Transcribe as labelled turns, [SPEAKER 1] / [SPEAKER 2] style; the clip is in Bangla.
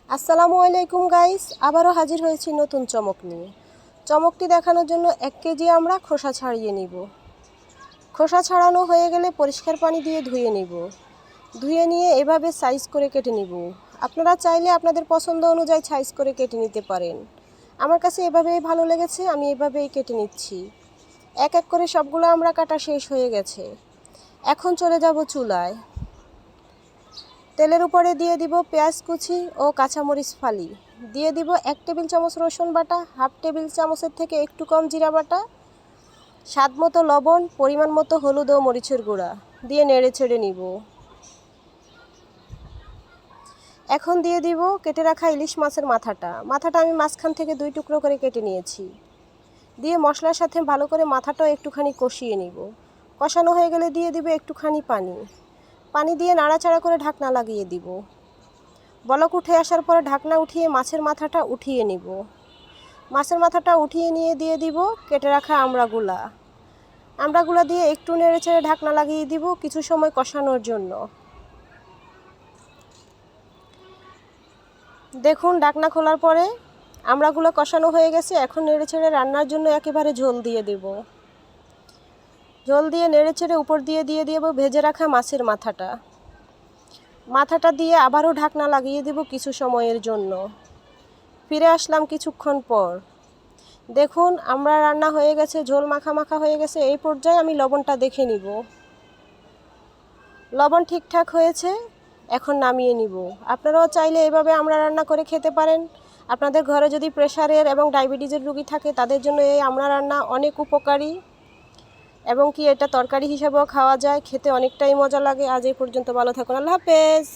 [SPEAKER 1] আসসালামু আলাইকুম গাইস, আবারও হাজির হয়েছি নতুন চমক নিয়ে। চমকটি দেখানোর জন্য 1 কেজি আমরা খোসা ছাড়িয়ে নিব। খোসা ছাড়ানো হয়ে গেলে পরিষ্কার পানি দিয়ে ধুয়ে নিব। ধুয়ে নিয়ে এভাবে সাইজ করে কেটে নিব। আপনারা চাইলে আপনাদের পছন্দ অনুযায়ী সাইজ করে কেটে নিতে পারেন। আমার কাছে এভাবেই ভালো লেগেছে, আমি এভাবেই কেটে নিচ্ছি। এক এক করে সবগুলো আমরা কাটা শেষ হয়ে গেছে। এখন চলে যাব চুলায়। তেলের উপরে দিয়ে দিব পেঁয়াজ কুচি ও কাঁচামরিচ ফালি। দিয়ে দিব 1 টেবিল চামচ রসুন বাটা, হাফ টেবিল চামচের থেকে একটু কম জিরা বাটা, স্বাদ মতো লবণ, পরিমাণ মতো হলুদ ও মরিচের গুঁড়া দিয়ে নেড়ে ছেড়ে নিব। এখন দিয়ে দিব কেটে রাখা ইলিশ মাছের মাথাটা আমি মাঝখান থেকে 2 টুকরো করে কেটে নিয়েছি। দিয়ে মশলার সাথে ভালো করে মাথাটাও একটুখানি কষিয়ে নিব। কষানো হয়ে গেলে দিয়ে দিব একটুখানি পানি দিয়ে নাড়াচাড়া করে ঢাকনা লাগিয়ে দিব। বলক উঠে আসার পরে ঢাকনা উঠিয়ে মাছের মাথাটা উঠিয়ে নিব। মাছের মাথাটা উঠিয়ে নিয়ে দিয়ে দিব কেটে রাখা আমড়াগুলা দিয়ে একটু নেড়েচেড়ে ঢাকনা লাগিয়ে দিব কিছু সময় কষানোর জন্য। দেখুন ঢাকনা খোলার পরে আমড়াগুলো কষানো হয়ে গেছে। এখন নেড়েচেড়ে রান্নার জন্য একেবারে ঝোল দিয়ে দেব। ঝোল দিয়ে নেড়েচেড়ে উপর দিয়ে দেব ভেজে রাখা মাছের মাথাটা দিয়ে আবারও ঢাকনা লাগিয়ে দেব কিছু সময়ের জন্য। ফিরে আসলাম কিছুক্ষণ পর। দেখুন আমরা রান্না হয়ে গেছে, ঝোল মাখা মাখা হয়ে গেছে। এই পর্যায়ে আমি লবণটা দেখে নিব। লবণ ঠিকঠাক হয়েছে, এখন নামিয়ে নিব। আপনারাও চাইলে এভাবে আমরা রান্না করে খেতে পারেন। আপনাদের ঘরে যদি প্রেশারের এবং ডায়াবেটিসের রোগী থাকে তাদের জন্য এই আমড়া রান্না অনেক উপকারী, এবং কি এটা তরকারি হিসেবেও খাওয়া যায়, খেতে অনেকটাই মজা লাগে। আজ এই পর্যন্ত, ভালো থাকুন, আল্লাহ হাফেজ।